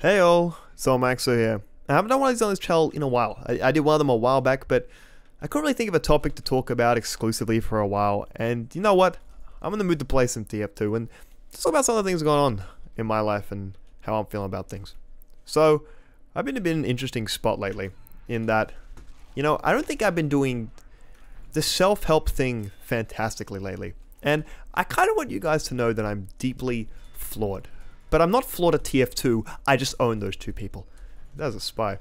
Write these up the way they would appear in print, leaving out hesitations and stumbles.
Hey all, so Maxo here. I haven't done one of these on this channel in a while. I did one of them a while back, but I couldn't really think of a topic to talk about exclusively for a while. And you know what? I'm in the mood to play some TF2 and just talk about some of the things going on in my life and how I'm feeling about things. So, I've been a bit in an interesting spot lately in that, I don't think I've been doing the self-help thing fantastically lately. And I kind of want you guys to know that I'm deeply flawed. But I'm not flawed at TF2, I just own those two people. That was a spy.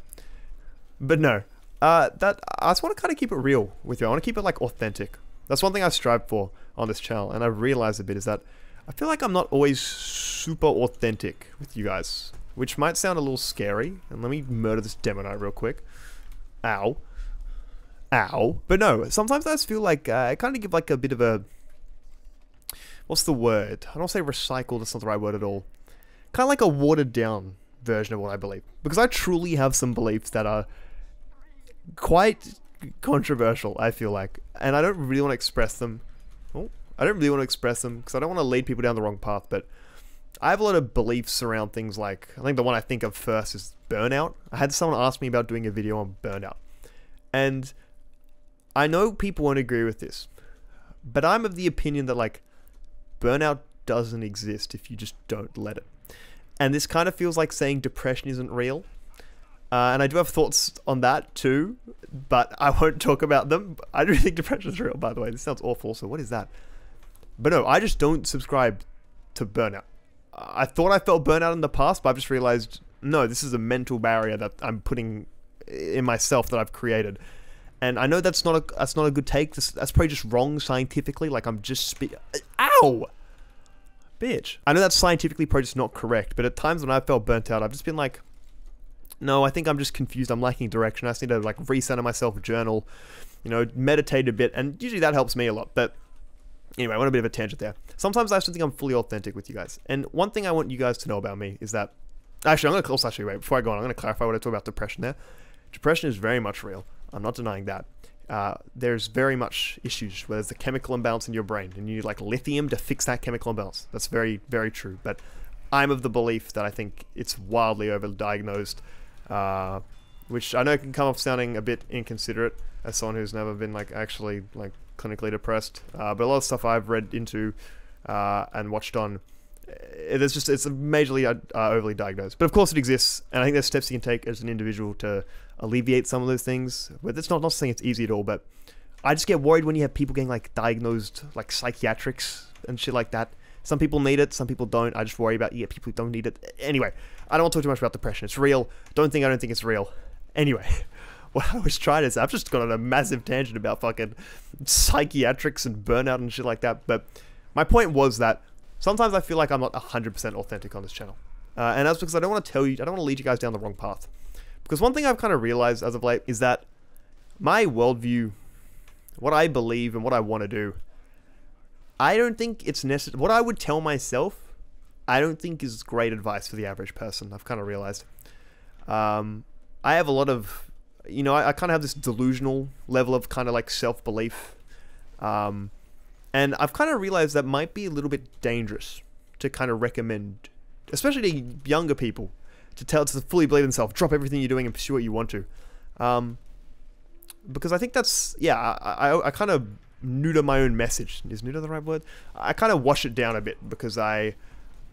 But no, I just want to kind of keep it real with you. I want to keep it like authentic. That's one thing I strive for on this channel, and I've realized a bit is that I feel like I'm not always super authentic with you guys, which might sound a little scary. And let me murder this Demonite real quick. Ow. Ow. But no, sometimes I just feel like I kind of give like a bit of a... What's the word? I don't say recycled, that's not the right word at all. Kind of like a watered down version of what I believe. Because I truly have some beliefs that are quite controversial, I feel like. And I don't really want to express them. Oh, I don't really want to express them because I don't want to lead people down the wrong path. But I have a lot of beliefs around things like, I think the one I think of first is burnout. I had someone ask me about doing a video on burnout. And I know people won't agree with this. But I'm of the opinion that like, burnout doesn't exist if you just don't let it. And this kind of feels like saying depression isn't real. And I do have thoughts on that too, but I won't talk about them. I don't think depression is real, by the way. This sounds awful, so what is that? But no, I just don't subscribe to burnout. I thought I felt burnout in the past, but I've just realized, no, this is a mental barrier that I'm putting in myself that I've created. And I know that's not a good take. That's probably just wrong scientifically. Like I'm just ow! Bitch. I know that's scientifically probably just not correct, but at times when I felt burnt out, I've just been like, no, I think I'm just confused. I'm lacking direction. I just need to like recenter myself, journal, meditate a bit, and usually that helps me a lot. But anyway, I went a bit of a tangent there. Sometimes I just think I'm fully authentic with you guys. And one thing I want you guys to know about me is that, actually, wait, before I go on, I'm going to clarify what I talk about depression there. Depression is very much real. I'm not denying that. There's very much issues where there's a chemical imbalance in your brain and you need like lithium to fix that chemical imbalance. That's very, very true. But I'm of the belief that I think it's wildly overdiagnosed, which I know can come off sounding a bit inconsiderate as someone who's never been like actually like clinically depressed. But a lot of stuff I've read into and watched on, it's majorly overly diagnosed. But of course it exists, and I think there's steps you can take as an individual to alleviate some of those things. But it's not saying it's easy at all, but I just get worried when you have people getting like diagnosed like psychiatrics and shit like that. Some people need it, some people don't. I just worry about people who don't need it. Anyway, I don't want to talk too much about depression. It's real. I don't think it's real. Anyway, what I was trying to say, I've just gone on a massive tangent about fucking psychiatrics and burnout and shit like that. But my point was that sometimes I feel like I'm not 100% authentic on this channel. And that's because I don't want to lead you guys down the wrong path. Because one thing I've kind of realized as of late is that my worldview, what I believe and what I want to do, I don't think it's necessary. What I would tell myself, I don't think is great advice for the average person. I've kind of realized. I have a lot of, I kind of have this delusional level of kind of like self-belief. And I've kind of realized that might be a little bit dangerous to kind of recommend, especially to younger people, to fully believe in themselves, drop everything you're doing and pursue what you want to. Because I think that's, I kind of neuter my own message. Is neuter the right word? I kind of wash it down a bit because I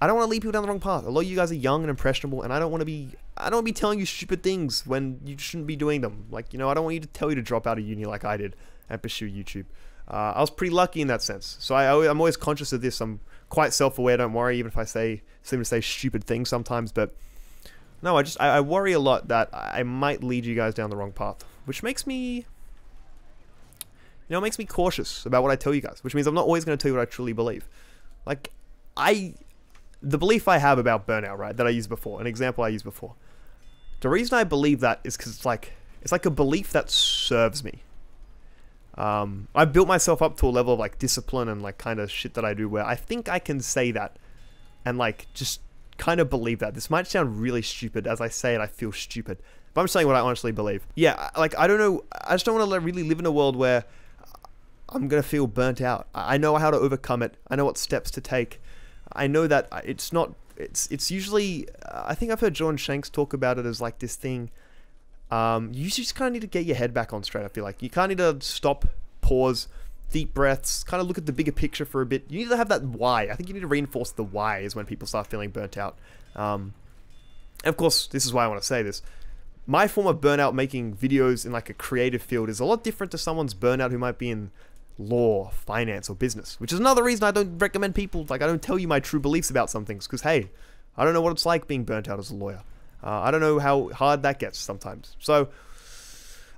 don't want to lead people down the wrong path. A lot of you guys are young and impressionable, and I don't want to be telling you stupid things when you shouldn't be doing them. Like, I don't want you to tell you to drop out of uni like I did and pursue YouTube. I was pretty lucky in that sense. So I'm always conscious of this. I'm quite self-aware, don't worry, even if I seem to say stupid things sometimes. But no, I worry a lot that I might lead you guys down the wrong path, which makes me, makes me cautious about what I tell you guys, which means I'm not always going to tell you what I truly believe. Like, the belief I have about burnout, right, that I used before, an example I used before. The reason I believe that is because it's like a belief that serves me. I've built myself up to a level of like discipline and like kind of shit that I do where I think I can say that and like just kind of believe that. This might sound really stupid. As I say it, I feel stupid. But I'm saying what I honestly believe. Yeah, like I don't know. I just don't want to really live in a world where I'm going to feel burnt out. I know how to overcome it. I know what steps to take. I know that it's not it's usually, I think I've heard John Shanks talk about it as like this thing. You just kind of need to get your head back on straight. I feel like you kind of need to stop, pause, deep breaths, kind of look at the bigger picture for a bit. You need to have that why. I think you need to reinforce the why is when people start feeling burnt out. And of course, this is why I want to say this. My form of burnout making videos in like a creative field is a lot different to someone's burnout who might be in law, finance, or business, which is another reason I don't recommend people, like I don't tell you my true beliefs about some things, because hey, I don't know what it's like being burnt out as a lawyer. I don't know how hard that gets sometimes. So,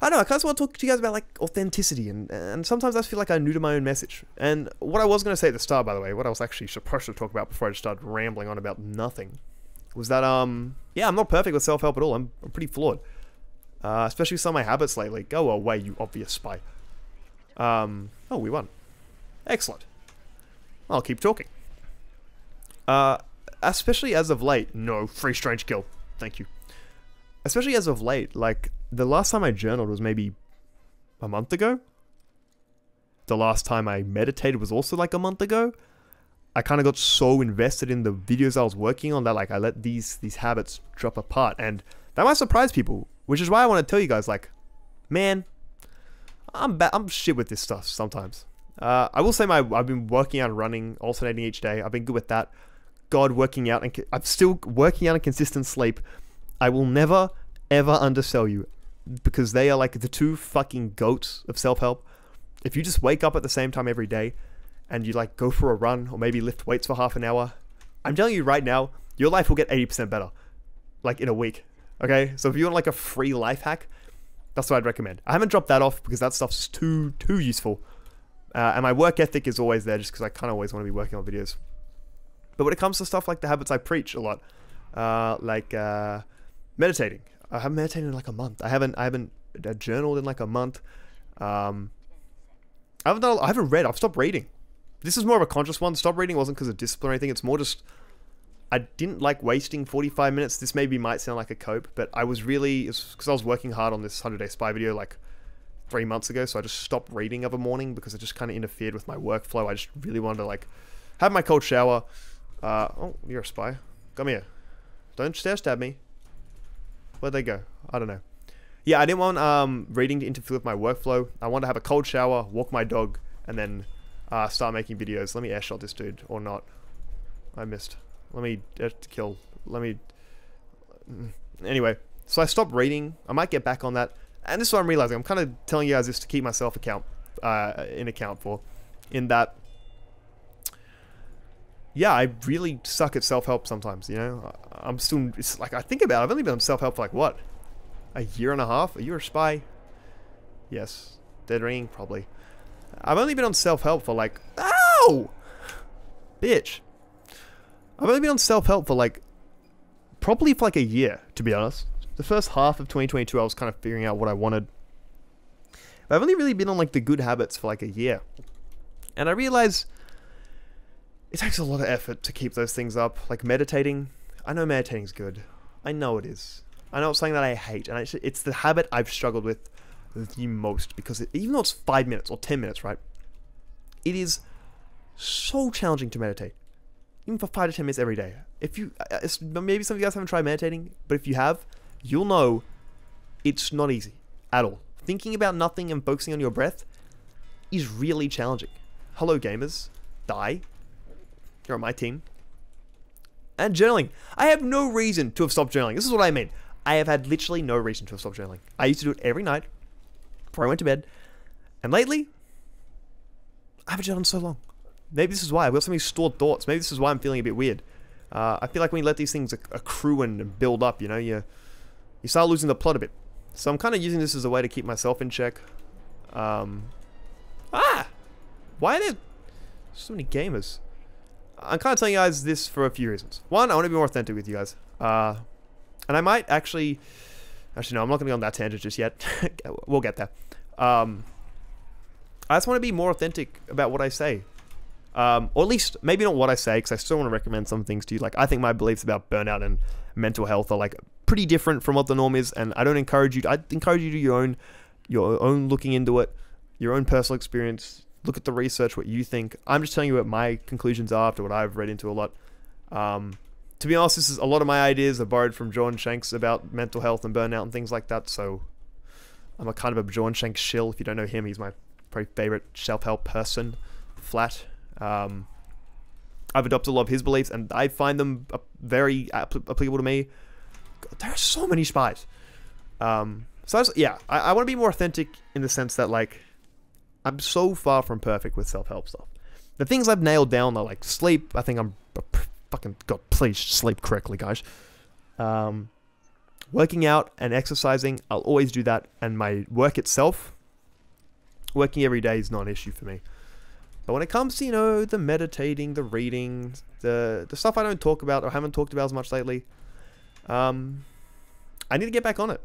I don't know, I kind of want to talk to you guys about like authenticity, and sometimes I feel like I'm new to my own message. And what I was going to say at the start, by the way, what I was actually supposed to talk about before I just started rambling on about nothing, was that, yeah, I'm not perfect with self-help at all. I'm pretty flawed. Especially with some of my habits lately. Go away, you obvious spy. Oh, we won. Excellent. I'll keep talking. Especially as of late. No, free strange kill. Thank you. Especially as of late, like, the last time I journaled was maybe a month ago. The last time I meditated was also like a month ago. I kind of got so invested in the videos I was working on that like I let these habits drop apart, and that might surprise people, which is why I want to tell you guys, like, man, I'm shit with this stuff sometimes. I will say I've been working out and running, alternating each day. I've been good with that. God, working out, and I'm still working out and consistent sleep. I will never, ever undersell you, because they are like the two fucking goats of self-help. If you just wake up at the same time every day, and you like go for a run, or maybe lift weights for half an hour, I'm telling you right now, your life will get 80% better, like in a week. Okay, so if you want like a free life hack, that's what I'd recommend. I haven't dropped that off because that stuff's too useful, and my work ethic is always there just because I kind of always want to be working on videos. But when it comes to stuff like the habits I preach a lot, like meditating, I haven't meditated in like a month. I haven't journaled in like a month. I haven't read. I've stopped reading. This is more of a conscious one. Stop reading wasn't because of discipline or anything. It's more just I didn't like wasting 45 minutes. This maybe might sound like a cope, but I was really, it's because I was working hard on this 100-day spy video like 3 months ago, so I just stopped reading of a morning because it just kind of interfered with my workflow. I just really wanted to like have my cold shower. Oh, you're a spy. Come here. Don't stare stab me. Where'd they go? I don't know. Yeah, I didn't want reading to interfere with my workflow. I wanted to have a cold shower, walk my dog, and then start making videos. Let me air shot this dude, or not. I missed. Let me kill. Let me... Anyway, so I stopped reading. I might get back on that. And this is what I'm realizing. I'm kind of telling you guys this to keep myself in account for. In that... Yeah, I really suck at self-help sometimes, you know? I'm still... It's like, I think about it. I've only been on self-help for like, what? A year and a half? Are you a spy? Yes. Dead ringing? Probably. I've only been on self-help for like... Ow! Bitch. I've only been on self-help for like... Probably for like a year, to be honest. The first half of 2022, I was kind of figuring out what I wanted. But I've only really been on like the good habits for like a year. And I realize... It takes a lot of effort to keep those things up. Like meditating. I know meditating's good. I know it is. I know it's something that I hate. And it's the habit I've struggled with the most. Because even though it's 5 minutes or 10 minutes, right? It is so challenging to meditate. Even for 5 to 10 minutes every day. If you... maybe some of you guys haven't tried meditating. But if you have, you'll know it's not easy. At all. Thinking about nothing and focusing on your breath is really challenging. Hello, gamers. Die. You're on my team. And journaling. I have no reason to have stopped journaling. This is what I mean. I have had literally no reason to have stopped journaling. I used to do it every night before I went to bed. And lately, I haven't journaled in so long. Maybe this is why. I've got so many stored thoughts. Maybe this is why I'm feeling a bit weird. I feel like when you let these things accrue and build up, you know, you start losing the plot a bit. So I'm kind of using this as a way to keep myself in check. Why are there so many gamers? I'm kind of telling you guys this for a few reasons. One, I want to be more authentic with you guys. And I might actually... Actually, no, I'm not going to go on that tangent just yet. We'll get there. I just want to be more authentic about what I say. Or at least, maybe not what I say, because I still want to recommend some things to you. Like, I think my beliefs about burnout and mental health are, like, pretty different from what the norm is. And I don't encourage you... I encourage you to do your own looking into it. Your own personal experience. Look at the research, what you think. I'm just telling you what my conclusions are after what I've read into a lot. To be honest, this is a lot of my ideas are borrowed from John Shanks about mental health and burnout and things like that. So I'm a kind of a John Shanks shill. If you don't know him, he's my probably favorite self-help person. Flat. I've adopted a lot of his beliefs, and I find them very applicable to me. God, there are so many spies. Yeah, I want to be more authentic in the sense that, like, I'm so far from perfect with self-help stuff. The things I've nailed down are, like, sleep. I think I'm fucking... God, please sleep correctly, guys. Working out and exercising, I'll always do that. And my work itself, working every day is not an issue for me. But when it comes to, you know, the meditating, the reading, the stuff I don't talk about or haven't talked about as much lately, I need to get back on it.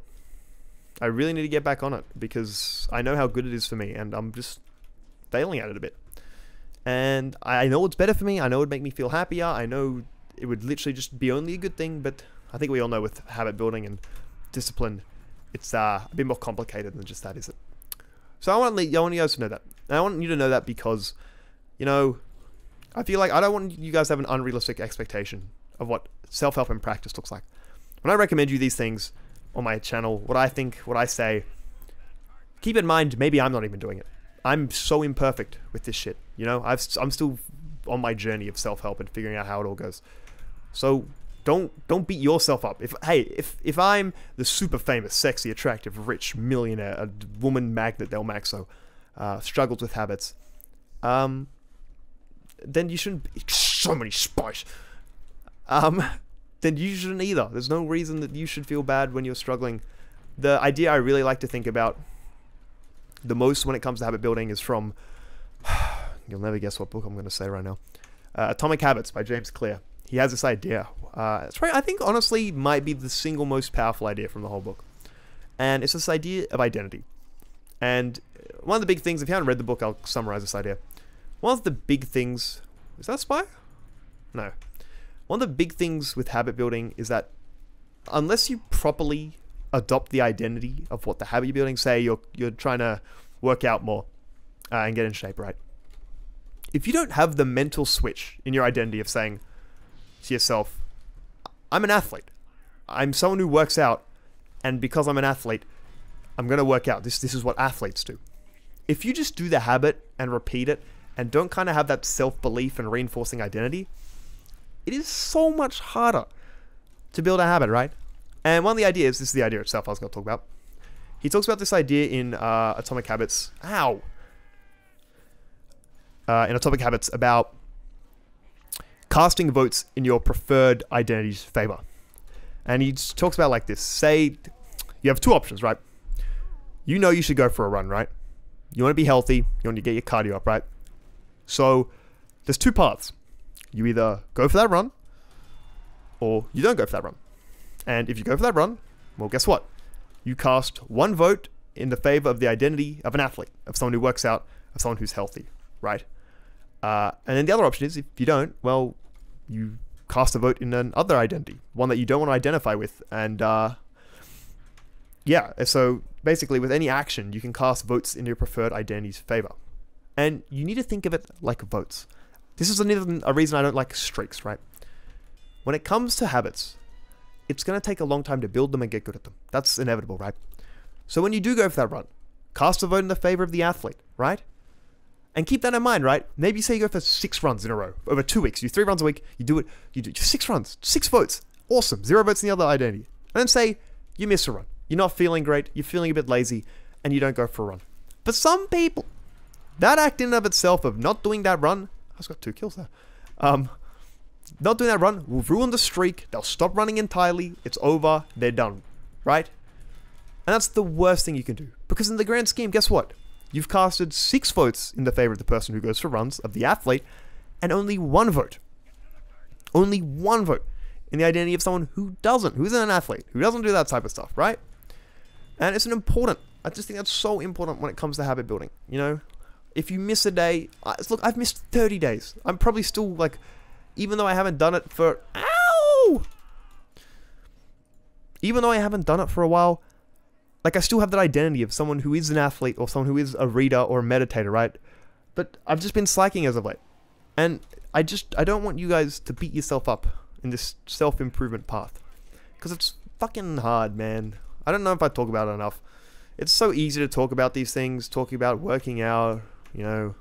I really need to get back on it because I know how good it is for me, and I'm just failing at it a bit. And I know it's better for me. I know it would make me feel happier. I know it would literally just be only a good thing, but I think we all know with habit building and discipline, it's a bit more complicated than just that, is it? So I want you guys to know that. And I want you to know that because, you know, I feel like I don't want you guys to have an unrealistic expectation of what self-help in practice looks like. When I recommend you these things on my channel, what I think, what I say, keep in mind, maybe I'm not even doing it. I'm so imperfect with this shit, you know? I'm still on my journey of self-help and figuring out how it all goes. So don't beat yourself up. If I'm the super famous, sexy, attractive, rich millionaire, a woman magnet Del Maxo, struggles with habits, then you shouldn't be... So many spies. Then you shouldn't either. There's no reason that you should feel bad when you're struggling. The idea I really like to think about the most when it comes to habit building is from... You'll never guess what book I'm going to say right now. Atomic Habits by James Clear. He has this idea. It's probably, I think, honestly, might be the single most powerful idea from the whole book. And it's this idea of identity. And one of the big things, if you haven't read the book, I'll summarize this idea. One of the big things... Is that a spy? No. One of the big things with habit building is that unless you properly adopt the identity of what the habit you're building, say you're trying to work out more and get in shape, right? If you don't have the mental switch in your identity of saying to yourself, I'm an athlete. I'm someone who works out, and because I'm an athlete, I'm going to work out. This is what athletes do. If you just do the habit and repeat it and don't kind of have that self-belief and reinforcing identity, it is so much harder to build a habit, right? And one of the ideas, this is the idea itself I was going to talk about. He talks about this idea in Atomic Habits. In Atomic Habits about casting votes in your preferred identity's favor. And he talks about like this. Say you have two options, right? You know you should go for a run, right? You want to be healthy. You want to get your cardio up, right? So there's two paths. You either go for that run or you don't go for that run. And if you go for that run, well, guess what? You cast one vote in the favor of the identity of an athlete, of someone who works out, of someone who's healthy, right? And then the other option is, if you don't, well, you cast a vote in another identity, one that you don't want to identify with. And yeah, so basically with any action, you can cast votes in your preferred identity's favor. And you need to think of it like votes. This is a reason I don't like streaks, right? When it comes to habits, it's going to take a long time to build them and get good at them. That's inevitable, right? So when you do go for that run, cast a vote in the favor of the athlete, right? And keep that in mind, right? Maybe say you go for 6 runs in a row over 2 weeks. You do 3 runs a week. You do 6 runs, 6 votes. Awesome. 0 votes in the other identity. And then say you miss a run. You're not feeling great. You're feeling a bit lazy and you don't go for a run. For some people, that act in and of itself of not doing that run, I just got 2 kills there. Not doing that run will ruin the streak. They'll stop running entirely. It's over. They're done, right? And that's the worst thing you can do. Because in the grand scheme, guess what? You've casted 6 votes in the favor of the person who goes for runs, of the athlete, and only 1 vote. Only 1 vote in the identity of someone who isn't an athlete, who doesn't do that type of stuff, right? And it's I just think that's so important when it comes to habit building, you know? If you miss a day, look, I've missed 30 days. I'm probably still like, even though I haven't done it for, even though I haven't done it for a while, like I still have that identity of someone who is an athlete or someone who is a reader or a meditator, right? But I've just been slacking as of late. And I don't want you guys to beat yourself up in this self-improvement path. Because it's fucking hard, man. I don't know if I talk about it enough. It's so easy to talk about these things, talking about working out, you know,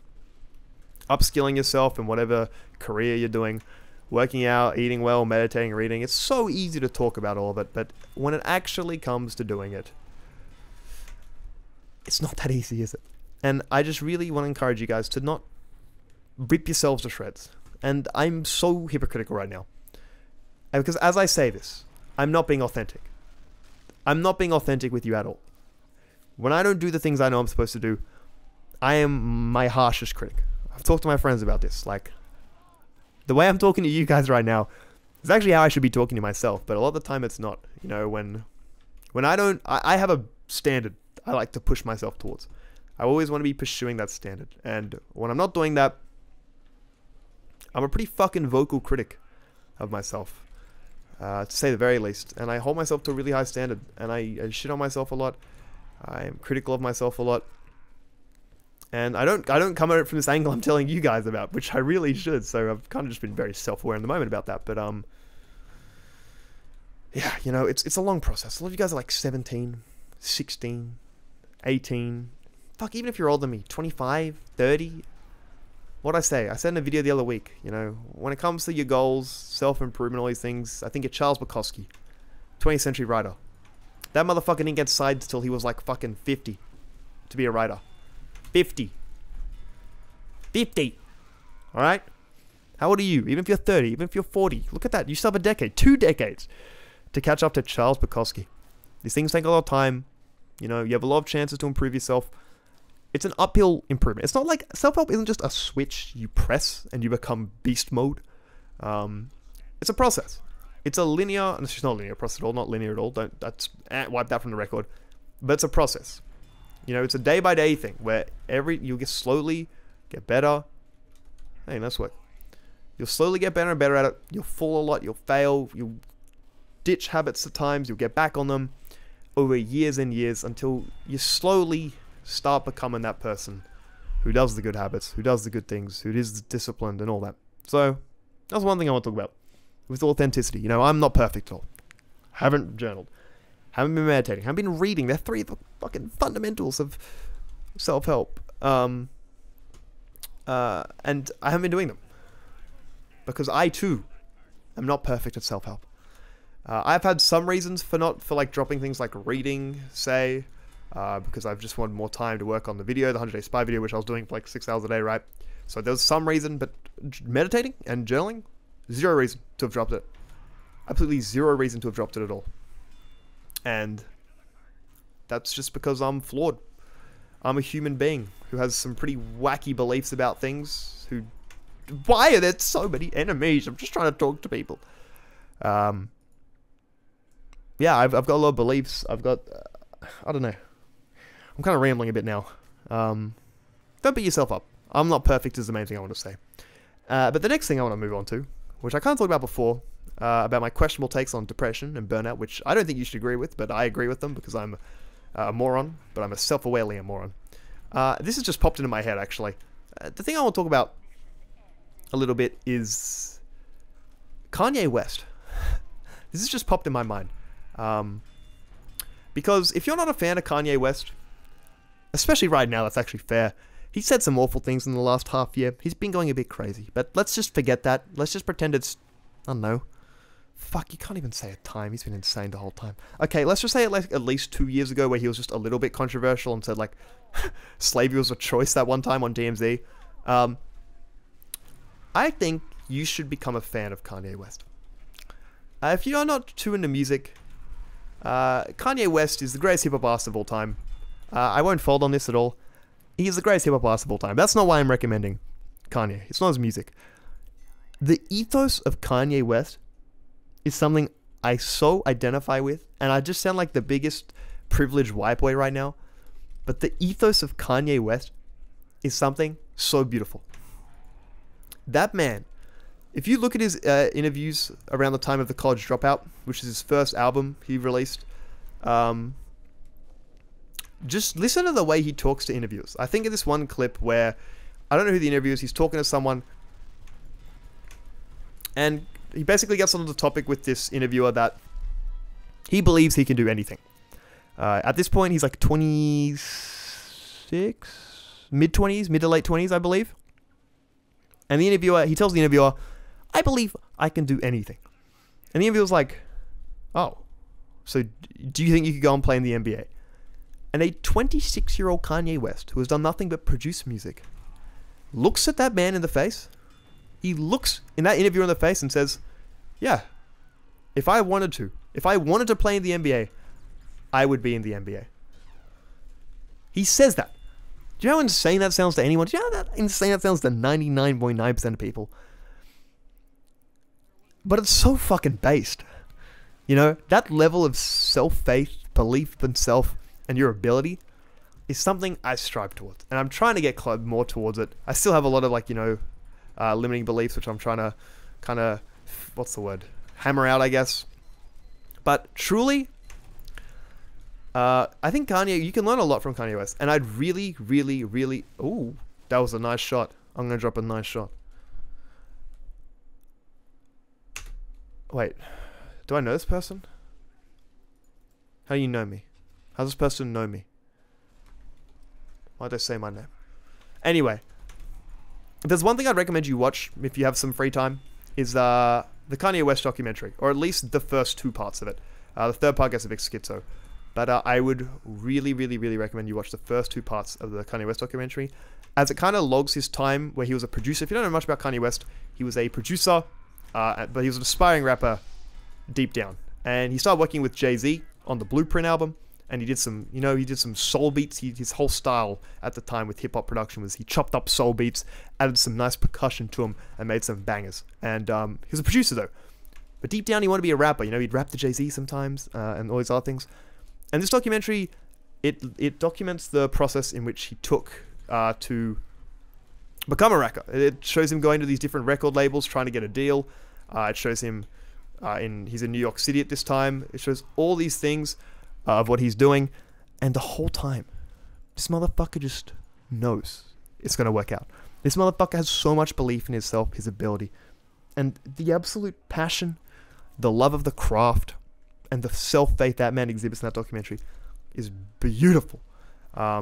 upskilling yourself in whatever career you're doing, working out, eating well, meditating, reading. It's so easy to talk about all of it, but when it actually comes to doing it, it's not that easy, is it? And I just really want to encourage you guys to not rip yourselves to shreds. And I'm so hypocritical right now. And because as I say this, I'm not being authentic. I'm not being authentic with you at all. When I don't do the things I know I'm supposed to do, I am my harshest critic. I've talked to my friends about this. Like, the way I'm talking to you guys right now is actually how I should be talking to myself. But a lot of the time it's not. You know, when I have a standard I like to push myself towards. I always want to be pursuing that standard. And when I'm not doing that, I'm a pretty fucking vocal critic of myself. To say the very least. And I hold myself to a really high standard. And I shit on myself a lot. I am critical of myself a lot. And I don't come at it from this angle I'm telling you guys about, which I really should. So I've kind of just been very self-aware in the moment about that. But yeah, you know, it's a long process. A lot of you guys are like 17, 16, 18. Fuck, even if you're older than me, 25, 30. What'd I say? I said in a video the other week, you know, when it comes to your goals, self-improvement, all these things, I think of Charles Bukowski, 20th century writer. That motherfucker didn't get signed until he was like fucking 50 to be a writer. 50. 50. Alright? How old are you? Even if you're 30, even if you're 40. Look at that. You still have a decade, 2 decades to catch up to Charles Bukowski. These things take a lot of time. You know, you have a lot of chances to improve yourself. It's an uphill improvement. It's not like self-help isn't just a switch you press and you become beast mode. It's a process. It's a linear, it's not a linear process at all, not linear at all. Wipe that from the record. But it's a process. You know, it's a day-by-day thing where you'll get slowly get better. Hey, that's what. You'll slowly get better and better at it. You'll fall a lot. You'll fail. You'll ditch habits at times. You'll get back on them over years and years until you slowly start becoming that person who does the good habits, who does the good things, who is disciplined and all that. So that's one thing I want to talk about with authenticity. You know, I'm not perfect at all. Haven't journaled. Haven't been meditating. Haven't been reading. They're 3 of the fucking fundamentals of self-help. And I haven't been doing them. Because I, too, am not perfect at self-help. I've had some reasons for like dropping things like reading, say, because I've just wanted more time to work on the video, the 100-day spy video, which I was doing for like 6 hours a day, right? So there's some reason, but meditating and journaling, 0 reason to have dropped it. Absolutely 0 reason to have dropped it at all. And that's just because I'm flawed. I'm a human being who has some pretty wacky beliefs about things. Why are there so many enemies? I'm just trying to talk to people. Yeah, I've got a lot of beliefs. I've got, I don't know. I'm kind of rambling a bit now. Don't beat yourself up. I'm not perfect is the main thing I want to say. But the next thing I want to move on to, which I kind of talked about before, about my questionable takes on depression and burnout, which I don't think you should agree with, but I agree with them because I'm a moron, but I'm a self-awarely moron. This has just popped into my head, actually. The thing I want to talk about a little bit is Kanye West. This has just popped in my mind. Because if you're not a fan of Kanye West, especially right now, that's actually fair. He said some awful things in the last half year. He's been going a bit crazy. But let's just forget that. Let's just pretend it's, I don't know. Fuck, you can't even say a time. He's been insane the whole time. Okay, let's just say it like at least 2 years ago where he was just a little bit controversial and said like slavery was a choice that one time on DMZ. I think you should become a fan of Kanye West. If you are not too into music, Kanye West is the greatest hip-hop artist of all time. I won't fold on this at all. He is the greatest hip-hop artist of all time. That's not why I'm recommending Kanye. It's not his music. The ethos of Kanye West is something I so identify with, and I just sound like the biggest privileged white boy right now, but the ethos of Kanye West is something so beautiful. That man, if you look at his interviews around the time of The College Dropout, which is his first album he released, just listen to the way he talks to interviewers. I think of this one clip where, I don't know who the interviewer is, he's talking to someone, and he basically gets onto the topic with this interviewer that he believes he can do anything. At this point, he's like 26, mid-20s, mid to late 20s, I believe. And he tells the interviewer, I believe I can do anything. And the interviewer's like, oh, so do you think you could go and play in the NBA? And a 26-year-old Kanye West, who has done nothing but produce music, looks at that man in the face. He looks in that interviewer in the face and says, yeah, if I wanted to play in the NBA, I would be in the NBA. He says that. Do you know how insane that sounds to anyone? Do you know how insane that sounds to 99.9% of people? But it's so fucking based. You know, that level of self-faith, belief in self, and your ability is something I strive towards. And I'm trying to get more towards it. I still have a lot of, like, you know, limiting beliefs, which I'm trying to kind of, what's the word? Hammer out, I guess. But truly, I think Kanye, you can learn a lot from Kanye West. And I'd really, really, really... Ooh, that was a nice shot. I'm going to drop a nice shot. Wait, do I know this person? How do you know me? How does this person know me? Why'd they say my name? Anyway, if there's one thing I'd recommend you watch if you have some free time, is the Kanye West documentary, or at least the first 2 parts of it. The third part gets a bit schizo. But I would really, really, really recommend you watch the first 2 parts of the Kanye West documentary, as it kind of logs his time where he was a producer. If you don't know much about Kanye West, he was a producer, but he was an aspiring rapper deep down. And he started working with Jay-Z on the Blueprint album, and he did some, you know, he did some soul beats. His whole style at the time with hip-hop production was he chopped up soul beats, added some nice percussion to them, and made some bangers. And he was a producer, though. But deep down, he wanted to be a rapper. You know, he'd rap to Jay-Z sometimes, and all these other things. And this documentary, it documents the process in which he took to become a rapper. It shows him going to these different record labels, trying to get a deal. It shows him, he's in New York City at this time. It shows all these things of what he's doing. And the whole time, this motherfucker just knows it's going to work out. This motherfucker has so much belief in himself, his ability. And the absolute passion, the love of the craft, and the self-faith that man exhibits in that documentary is beautiful. I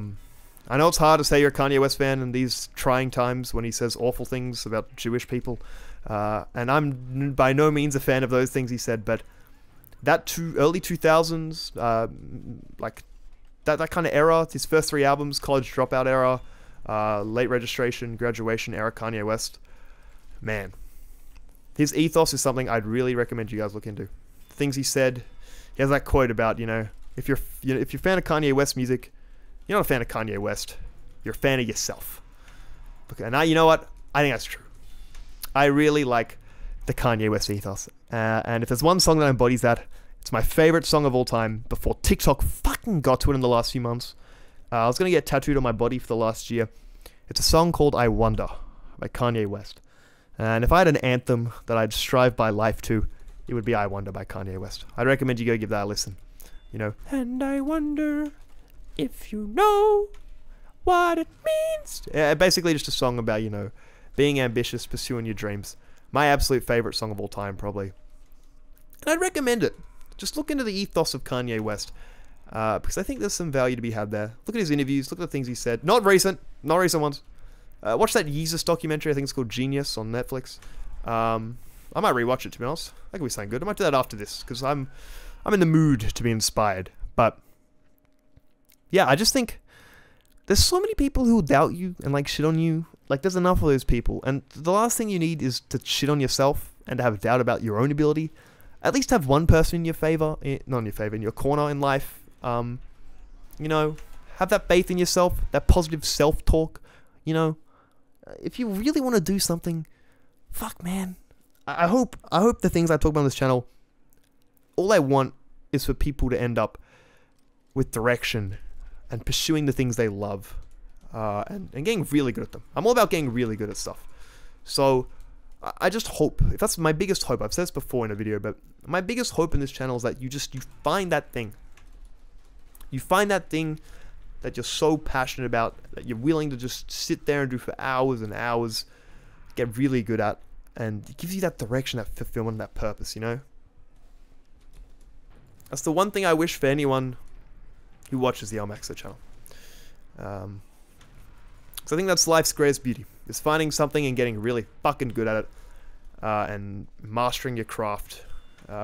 know it's hard to say you're a Kanye West fan in these trying times when he says awful things about Jewish people. And I'm by no means a fan of those things he said, but that early 2000s, like that kind of era, his first 3 albums, College Dropout era, Late Registration, Graduation era Kanye West, man, his ethos is something I'd really recommend you guys look into. The things he said, he has that quote about, you know, if you're a fan of Kanye West music, you're not a fan of Kanye West, you're a fan of yourself. Okay, and you know what? I think that's true. I really like the Kanye West ethos. And if there's one song that embodies that, it's my favorite song of all time before TikTok fucking got to it in the last few months. I was going to get tattooed on my body for the last year. It's a song called I Wonder by Kanye West. And if I had an anthem that I'd strive by life to, it would be I Wonder by Kanye West. I'd recommend you go give that a listen. You know, and I wonder if you know what it means. Yeah, basically just a song about, you know, being ambitious, pursuing your dreams. My absolute favorite song of all time, probably. And I'd recommend it. Just look into the ethos of Kanye West. Because I think there's some value to be had there. Look at his interviews, look at the things he said. Not recent ones. Watch that Yeezus documentary, I think it's called Genius on Netflix. I might rewatch it, to be honest. That could be something good. I might do that after this, because I'm in the mood to be inspired. But yeah, I just think there's so many people who doubt you and like shit on you. Like, there's enough of those people. And the last thing you need is to shit on yourself and to have doubt about your own ability. At least have one person in your favor, not in your favor, in your corner in life. You know, have that faith in yourself, that positive self-talk. You know, if you really want to do something, fuck, man. I hope the things I talk about on this channel, all I want is for people to end up with direction and pursuing the things they love, and getting really good at them. I'm all about getting really good at stuff. So I just hope, if that's my biggest hope, I've said this before in a video, but my biggest hope in this channel is that you find that thing. You find that thing that you're so passionate about, that you're willing to just sit there and do for hours and hours, get really good at, And it gives you that direction, that fulfillment, that purpose, you know? That's the one thing I wish for anyone who watches the Maxo channel. So I think that's life's greatest beauty, is finding something and getting really fucking good at it, and mastering your craft,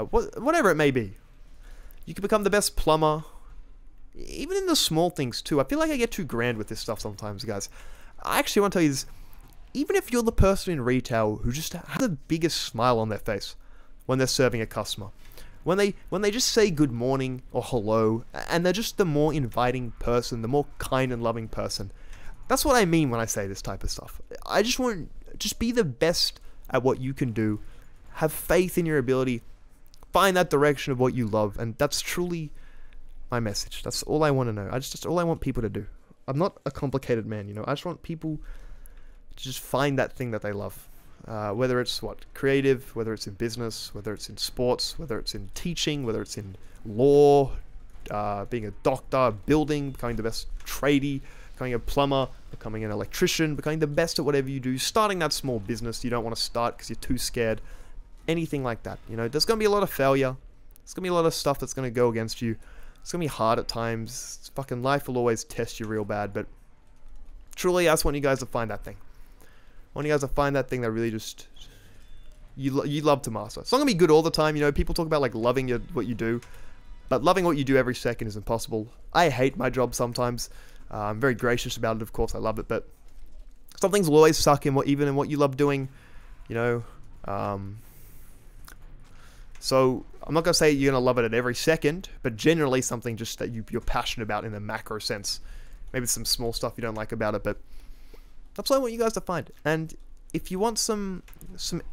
whatever it may be. You can become the best plumber, even in the small things too. I feel like I get too grand with this stuff sometimes, guys. I actually want to tell you this, even if you're the person in retail who just has the biggest smile on their face when they're serving a customer, when they just say good morning or hello, and they're just the more inviting person, the more kind and loving person. That's what I mean when I say this type of stuff. I just want, just be the best at what you can do. Have faith in your ability. Find that direction of what you love. And that's truly my message. That's all I want to know. That's all I want people to do. I'm not a complicated man, you know. I just want people to just find that thing that they love. Whether it's creative, whether it's in business, whether it's in sports, whether it's in teaching, whether it's in law, being a doctor, building, becoming the best tradie, becoming a plumber, becoming an electrician, becoming the best at whatever you do, starting that small business you don't want to start because you're too scared, anything like that. You know, there's going to be a lot of failure. There's going to be a lot of stuff that's going to go against you. It's going to be hard at times. Fucking life will always test you real bad, but truly, I just want you guys to find that thing. I want you guys to find that thing that really just you love to master. It's not going to be good all the time, you know. People talk about like loving what you do, but loving what you do every second is impossible. I hate my job sometimes. I'm very gracious about it, of course. I love it, but some things will always suck even in what you love doing, you know. So I'm not going to say you're going to love it at every second, but generally something just that you're passionate about in a macro sense. Maybe some small stuff you don't like about it, but that's what I want you guys to find. And if you want some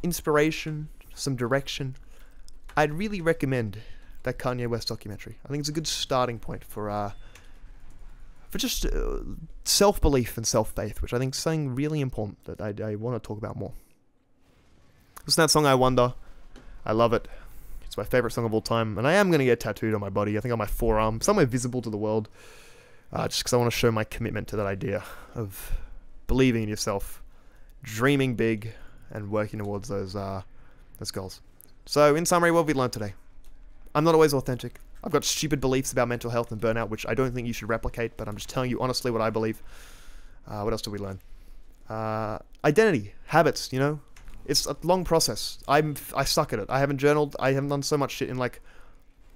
inspiration, some direction, I'd really recommend that Kanye West documentary. I think it's a good starting point for just self-belief and self-faith, which I think is something really important that I want to talk about more. Listen to that song, I Wonder. I love it. It's my favorite song of all time, and I am going to get tattooed on my body. I think on my forearm, somewhere visible to the world, just because I want to show my commitment to that idea of believing in yourself, dreaming big, and working towards those goals. So, in summary, what have we learned today? I'm not always authentic. I've got stupid beliefs about mental health and burnout, which I don't think you should replicate, but I'm just telling you honestly what I believe. What else did we learn? Identity, habits, you know? It's a long process. I suck at it. I haven't journaled. I haven't done so much shit in like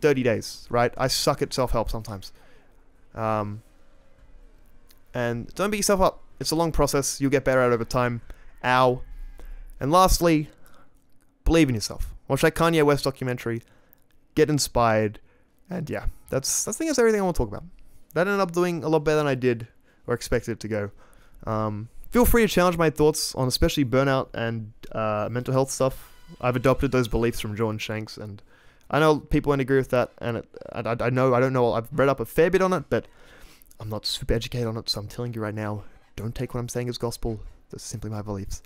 30 days, right? I suck at self-help sometimes. And don't beat yourself up. It's a long process. You'll get better at it over time. Ow. And lastly, believe in yourself. Watch that Kanye West documentary. Get inspired. And yeah, I think that's everything I want to talk about. That ended up doing a lot better than I did or expected it to go. Feel free to challenge my thoughts on especially burnout and mental health stuff. I've adopted those beliefs from Jordan Shanks, and I know people won't agree with that. And I don't know. I've read up a fair bit on it, but I'm not super educated on it. So I'm telling you right now, don't take what I'm saying as gospel. That's simply my beliefs.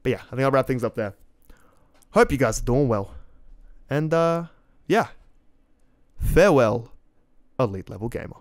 But yeah, I think I'll wrap things up there. Hope you guys are doing well. And yeah. Farewell, Elite Level Gamer.